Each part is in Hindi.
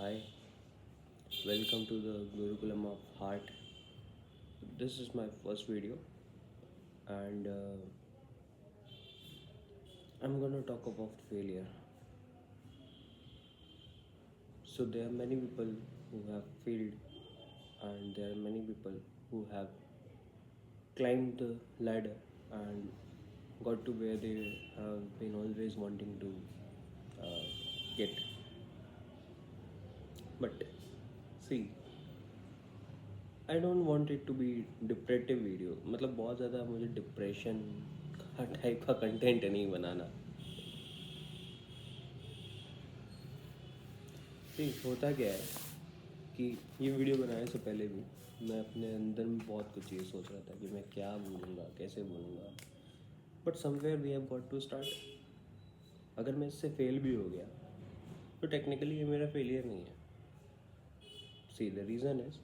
Hi, welcome to the Gurukulam of Heart. This is my first video, and I'm gonna talk about failure. So, there are many people who have failed, and there are many people who have climbed the ladder and got to where they have been always wanting to uh, get. But see, I don't want it to be depressive video, मतलब बहुत ज़्यादा मुझे डिप्रेशन का टाइप का कंटेंट नहीं बनाना। सी होता क्या है कि ये वीडियो बनाने से पहले भी मैं अपने अंदर में बहुत कुछ ये सोच रहा था कि मैं क्या बोलूँगा, कैसे बोलूँगा, but somewhere we have got to start. अगर मैं इससे फेल भी हो गया तो टेक्निकली ये मेरा फेलियर नहीं है। सी द रीज़न इज़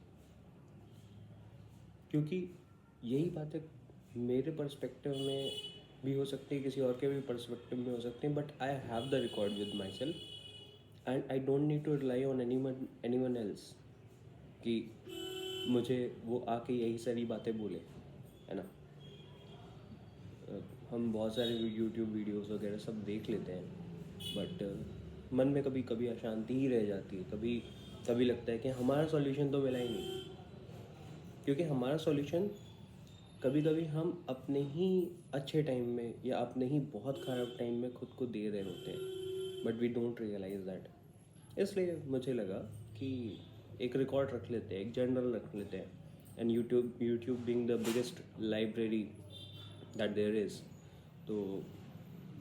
क्योंकि यही बातें मेरे पर्सपेक्टिव में भी हो सकती है, किसी और के भी पर्सपेक्टिव में हो सकती हैं, but I have the record with myself and I don't need to rely on anyone else कि मुझे वो आके यही सारी बातें बोले, है ना। हम बहुत सारे यूट्यूब वीडियोस वगैरह सब देख लेते हैं, बट मन में कभी कभी अशांति ही रह जाती है। कभी कभी लगता है कि हमारा सॉल्यूशन तो मिला ही नहीं, क्योंकि हमारा सॉल्यूशन कभी कभी हम अपने ही अच्छे टाइम में या अपने ही बहुत ख़राब टाइम में खुद को दे रहे होते हैं, but we don't realise that. इसलिए मुझे लगा कि एक रिकॉर्ड रख लेते हैं, एक जर्नल रख लेते हैं, and YouTube being the biggest library that there is, तो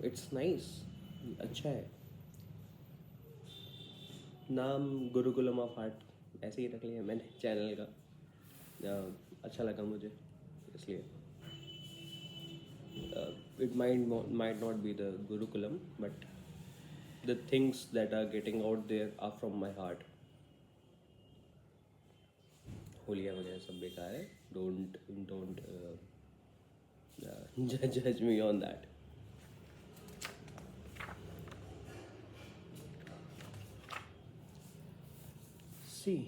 इट्स नाइस, अच्छा है। नाम गुरुकुलम ऑफ आर्ट ऐसे ही रख लिया मैंने चैनल का, अच्छा लगा मुझे इसलिए। It might not be the Gurukulam, but the things that are getting out there are from my heart. होलिया वगैरह सब बेकार है, don't judge me on that. See,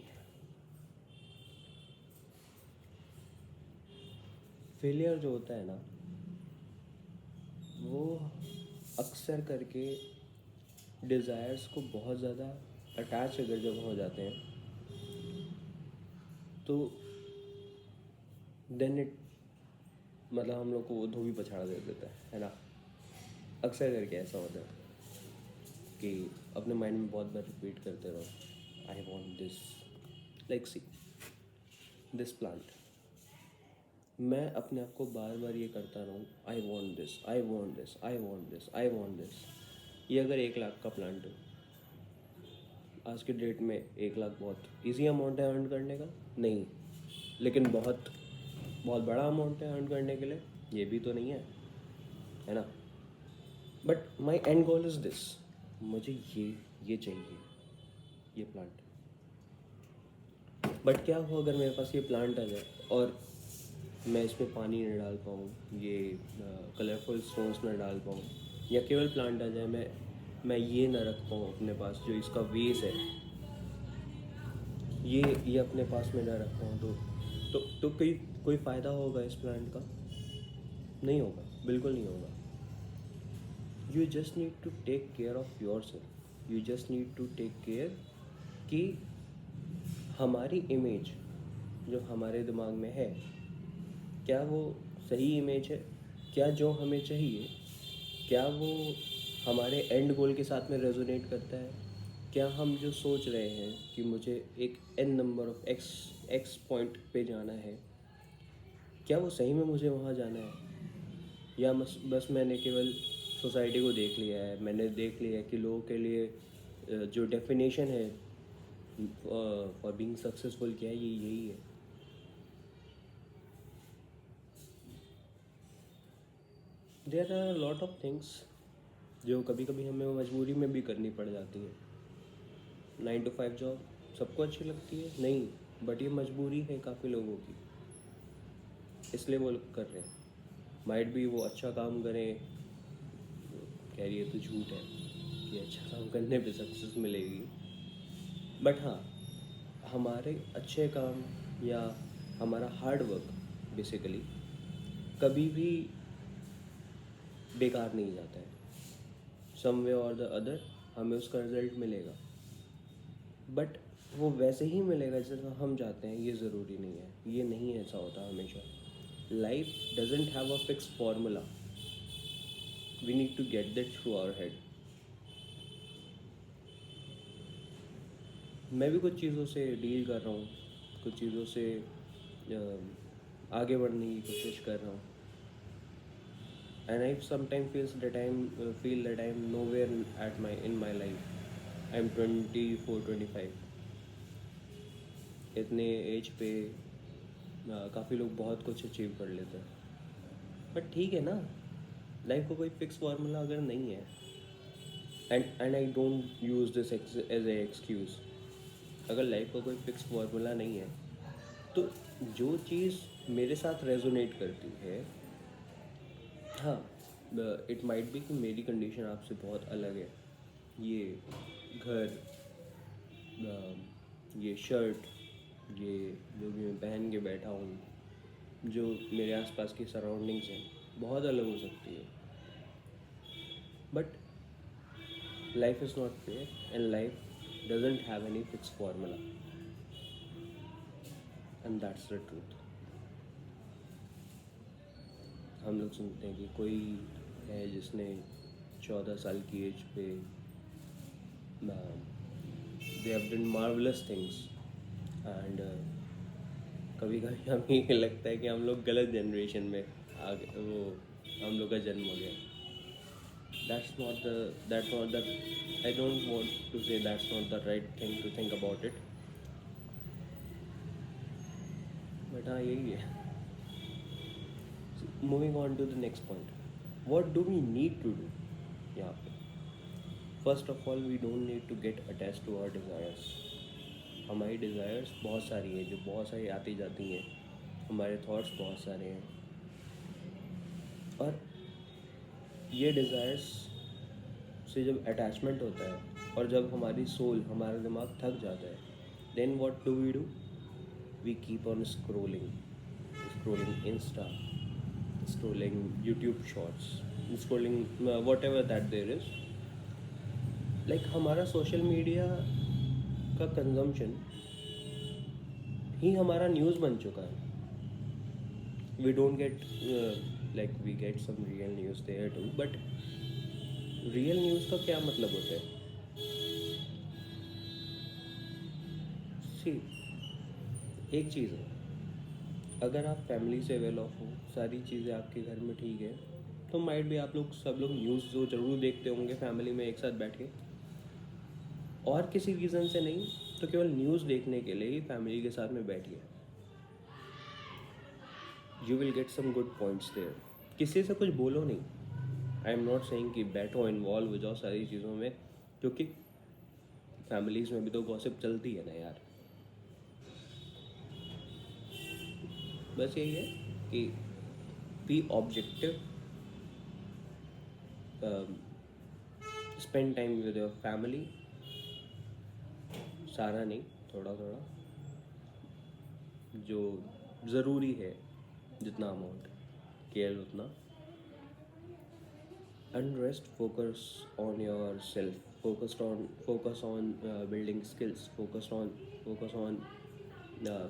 failure जो होता है ना, वो अक्सर करके डिज़ायर्स को बहुत ज़्यादा अटैच अगर जब हो जाते हैं तो देन इट, मतलब हम लोग को वो धोबी पछाड़ा दे देता है ना। अक्सर करके ऐसा होता है कि अपने माइंड में बहुत बार रिपीट करते रहो, I want this, like see this plant. मैं अपने आप को बार बार ये करता रहूँ, I want this, I want this, I want this, I want this. ये अगर 1 लाख का प्लांट हो, आज के डेट में 1 लाख बहुत ईजी अमाउंट है अर्न करने का, नहीं, लेकिन बहुत बहुत बड़ा अमाउंट है अर्न करने के लिए, ये भी तो नहीं है ना। But my and goal is this, मुझे ये चाहिए, ये प्लांट। बट क्या हो अगर मेरे पास ये प्लांट आ जाए और मैं इसमें पानी न डाल पाऊँ, ये कलरफुल स्टोन्स न डाल पाऊँ, या केवल प्लांट आ जाए, मैं ये ना रख पाऊँ अपने पास, जो इसका वेस है ये अपने पास में ना रख पाऊँ, तो कोई फ़ायदा होगा इस प्लांट का? नहीं होगा, बिल्कुल नहीं होगा। You just need to take care of yourself, you just need to take care कि हमारी इमेज जो हमारे दिमाग में है, क्या वो सही इमेज है? क्या जो हमें चाहिए, क्या वो हमारे एंड गोल के साथ में रेजोनेट करता है? क्या हम जो सोच रहे हैं कि मुझे एक N number of X point पे जाना है, क्या वो सही में मुझे वहाँ जाना है? या बस मैंने केवल सोसाइटी को देख लिया है, मैंने देख लिया है कि लोगों के लिए जो डेफिनेशन है फॉर बीइंग सक्सेसफुल क्या है, ये यही है। There are lot of things जो कभी कभी हमें मजबूरी में भी करनी पड़ जाती है। 9 to 5 जॉब सबको अच्छी लगती है नहीं, बट ये मजबूरी है काफ़ी लोगों की, इसलिए वो लोग कर रहे हैं। माइट भी वो अच्छा काम करें, कह रही है तो झूठ है कि अच्छा काम करने पे सक्सेस मिलेगी, बट हाँ, हमारे अच्छे काम या हमारा हार्ड वर्क बेसिकली कभी भी बेकार नहीं जाता है. सम वे और द अदर हमें उसका रिजल्ट मिलेगा, बट वो वैसे ही मिलेगा जैसा हम चाहते हैं. ये ज़रूरी नहीं है, ये नहीं ऐसा होता हमेशा. Life doesn't have a fix formula. We need to get that through our head. मैं भी कुछ चीज़ों से डील कर रहा हूँ, कुछ चीज़ों से आगे बढ़ने की कोशिश कर रहा हूँ. And I sometime feel that I am nowhere at my in my life. I am 24-25. इतने एज पे काफ़ी लोग बहुत कुछ अचीव कर लेते हैं. बट ठीक है ना, लाइफ का कोई फिक्स फार्मूला अगर नहीं है, and I don't use this as a excuse. अगर लाइफ का कोई फिक्स फार्मूला नहीं है तो जो चीज़ मेरे साथ रेजोनेट करती है, हाँ, इट माइट बी कि मेरी कंडीशन आपसे बहुत अलग है. ये घर, ये शर्ट, ये जो भी मैं पहन के बैठा हूँ, जो मेरे आसपास की सराउंडिंग्स हैं, बहुत अलग हो सकती है. But life is not fair and life doesn't have any fix formula. And that's the truth. हम लोग सुनते हैं कि कोई है जिसने 14 साल की एज पे they have done marvellous things. And कभी कभी हमें ये लगता है कि हम लोग गलत जनरेशन में आगे वो हम लोग का जन्म हो गया. that's not the I don't want to say that's not the right thing to think about it. But हाँ, यही है. Moving on to the next point, what do we need to do यहाँ पे. First of all, we don't need to get attach to our desires. हमारी डिज़ायर्स बहुत सारी हैं, जो बहुत सारी आती जाती हैं. हमारे थॉट्स बहुत सारे हैं, और ये डिज़ायर्स से जब अटैचमेंट होता है और जब हमारी सोल, हमारा दिमाग थक जाता है, then what do we do. We keep on scrolling Insta, scrolling YouTube shorts, scrolling whatever that there is. Like हमारा सोशल मीडिया का कंजम्पशन ही हमारा न्यूज़ बन चुका है. We don't get like we get some real news there too, but real news का क्या मतलब होता है. सी, एक चीज़ है, अगर आप फैमिली से वेल ऑफ हो, सारी चीज़ें आपके घर में ठीक है, तो माइट भी आप लोग सब लोग न्यूज़ जो ज़रूर देखते होंगे फैमिली में एक साथ बैठ के. और किसी रीज़न से नहीं, तो केवल न्यूज़ देखने के लिए ही फैमिली के साथ में बैठिए. You will get some good points there. किसी से कुछ बोलो नहीं. आई एम नॉट सेइंग कि बैठो, इन्वॉल्व हो जाओ सारी चीज़ों में, क्योंकि फैमिलीज़ में भी तो गॉसिप चलती है ना यार. बस यही है कि B objective, spend time with your family. सारा नहीं, थोड़ा थोड़ा, जो ज़रूरी है, जितना अमाउंट केयर उतना. And rest, focus on yourself, focus on building skills, focus on uh,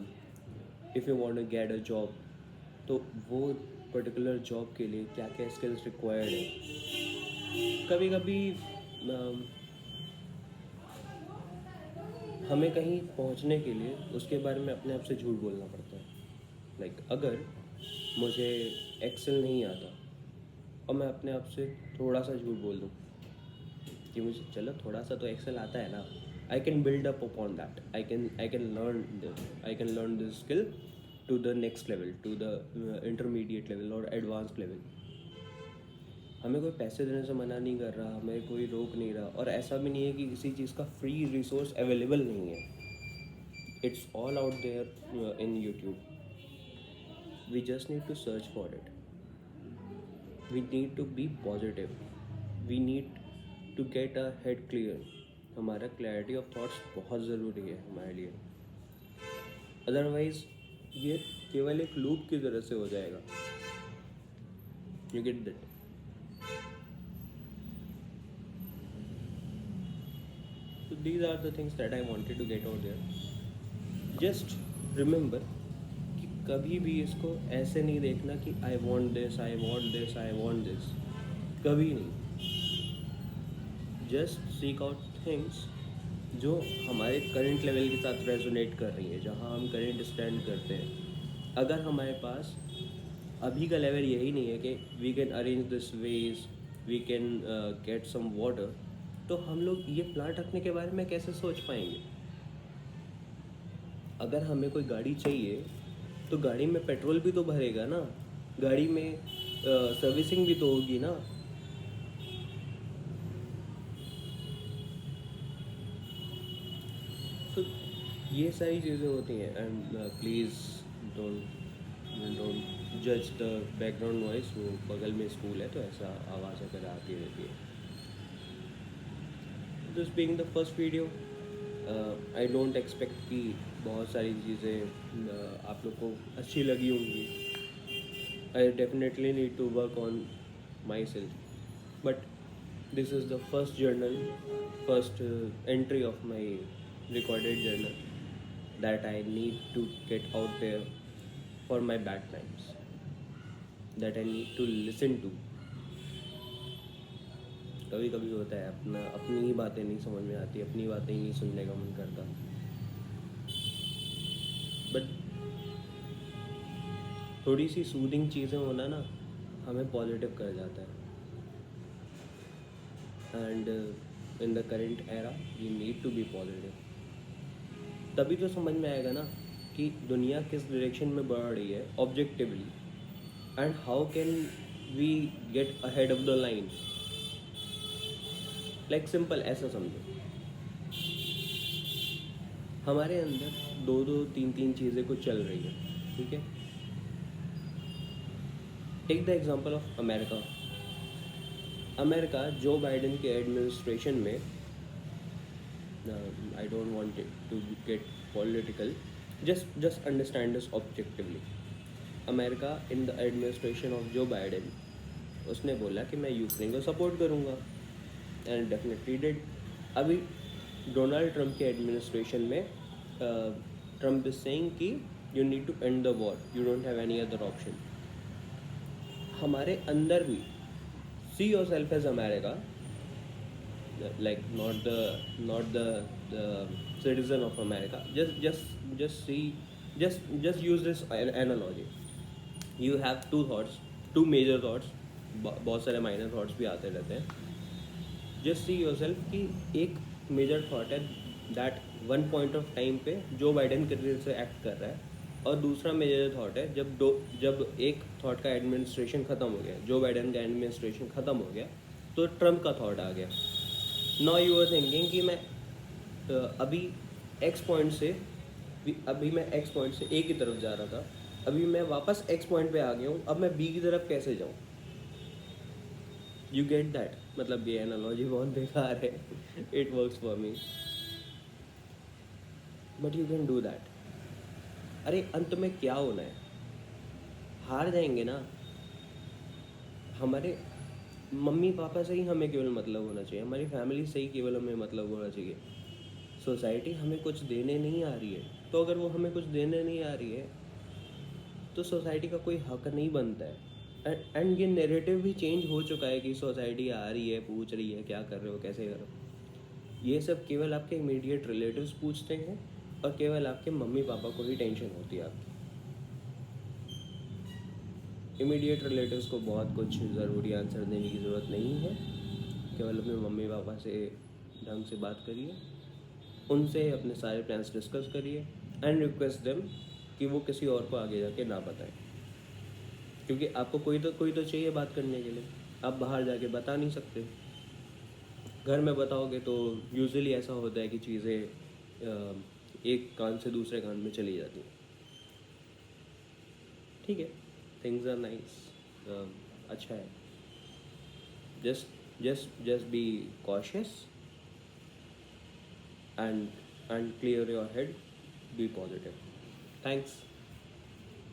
if you want to get a job, तो वो पर्टिकुलर जॉब के लिए क्या क्या स्किल्स रिक्वायर्ड है. कभी कभी हमें कहीं पहुंचने के लिए उसके बारे में अपने आप से झूठ बोलना पड़ता है. लाइक अगर मुझे एक्सेल नहीं आता और मैं अपने आप से थोड़ा सा झूठ बोल दूँ कि मुझे चलो थोड़ा सा तो एक्सेल आता है ना, I can build up upon that, I can learn this skill to the next level, to the intermediate level और एडवांस लेवल. हमें कोई पैसे देने से मना नहीं कर रहा, हमें कोई रोक नहीं रहा, और ऐसा भी नहीं है कि किसी चीज़ का फ्री रिसोर्स अवेलेबल नहीं है. It's all out there in YouTube. We just need to search for it. We need to be positive. We need to get our head clear. हमारा क्लैरिटी ऑफ थॉट्स बहुत ज़रूरी है हमारे लिए, अदरवाइज ये केवल एक लूप की तरह से हो जाएगा. You get that? So these are the things that I wanted to get out there. Just remember कि कभी भी इसको ऐसे नहीं देखना कि I want this, I want this, I want this. कभी नहीं. Just seek out things जो हमारे करंट लेवल के साथ रेजोनेट कर रही है, जहाँ हम करंट स्टैंड करते हैं. अगर हमारे पास अभी का लेवल यही नहीं है कि we can arrange this ways, we can get some water, तो हम लोग ये प्लांट रखने के बारे में कैसे सोच पाएंगे. अगर हमें कोई गाड़ी चाहिए तो गाड़ी में पेट्रोल भी तो भरेगा ना, गाड़ी में सर्विसिंग भी तो होगी ना. तो ये सारी चीज़ें होती हैं. एंड प्लीज़ डोंट जज द बैकग्राउंड वॉइस. वो बगल में स्कूल है तो ऐसा आवाज़ अगर आती रहती है. This being the first video, I don't expect कि बहुत सारी चीज़ें आप लोग को अच्छी लगी होंगी. I definitely need to work on myself, but this is the first journal, first entry of my recorded journal that I need to get out there for my bad times, that I need to listen to. कभी कभी होता है अपनी ही बातें नहीं समझ में आती, अपनी बातें ही नहीं सुनने का मन करता, बट थोड़ी सी सूदिंग चीज़ें होना ना हमें पॉजिटिव कर जाता है. And in the current era we need to be positive. तभी तो समझ में आएगा ना कि दुनिया किस डायरेक्शन में बढ़ रही है objectively, and how can we get ahead of the line. Like simple ऐसा समझो, हमारे अंदर दो दो तीन तीन चीज़ें कुछ चल रही है, ठीक है. Take the example of America. America Joe Biden के एडमिनिस्ट्रेशन में, I don't want it to get political. Just understand this objectively. America in the administration of Joe Biden, उसने बोला कि मैं यूक्रेन को सपोर्ट करूँगा, and definitely did. अभी डोनाल्ड ट्रम्प के एडमिनिस्ट्रेशन में ट्रम्प इज सेइंग कि you need to end the war, you don't have any other option. हमारे अंदर भी see yourself as America, like not the citizen of America. Just see, just use this analogy. You have two thoughts, two major thoughts, बहुत सारे minor thoughts भी आते रहते हैं. Just see yourself कि एक major thought है that one point of time पे जो बाइडेन के तरफ से एक्ट कर रहा है, और दूसरा मेजर थॉट है जब एक थॉट का एडमिनिस्ट्रेशन ख़त्म हो गया, जो बाइडेन का एडमिनिस्ट्रेशन ख़त्म हो गया, तो ट्रम्प का थॉट आ गया. नाउ यू आर थिंकिंग कि मैं अभी एक्स पॉइंट से ए की तरफ जा रहा था, अभी मैं वापस एक्स पॉइंट पे आ गया हूँ, अब मैं बी की तरफ कैसे जाऊँ. You get that? मतलब ये एनालॉजी बहुत बेकार है. It works for me, but you can do that. अरे अंत में क्या होना है, हार जाएंगे ना. हमारे मम्मी पापा से ही हमें केवल मतलब होना चाहिए, हमारी फैमिली से ही केवल हमें मतलब होना चाहिए. सोसाइटी हमें कुछ देने नहीं आ रही है, तो अगर वो हमें कुछ देने नहीं आ रही है तो सोसाइटी का कोई हक नहीं बनता है. एंड ये नैरेटिव भी चेंज हो चुका है कि सोसाइटी आ रही है, पूछ रही है क्या कर रहे हो, कैसे कर रहे हो. ये सब केवल आपके इमीडिएट रिलेटिव्स पूछते हैं, और केवल आपके मम्मी पापा को ही टेंशन होती है आपकी. इमीडिएट रिलेटिव्स को बहुत कुछ ज़रूरी आंसर देने की ज़रूरत नहीं है. केवल अपने मम्मी पापा से ढंग से बात करिए, उनसे अपने सारे प्लान्स डिस्कस करिए, एंड रिक्वेस्ट देम कि वो किसी और को आगे जाके ना बताएं, क्योंकि आपको कोई तो चाहिए बात करने के लिए. आप बाहर जाके बता नहीं सकते. घर में बताओगे तो यूजुअली ऐसा होता है कि चीज़ें एक कान से दूसरे कान में चली जाती हैं. ठीक है, थिंग्स आर नाइस, अच्छा है. Just be cautious, and clear your head. Be positive. Thanks.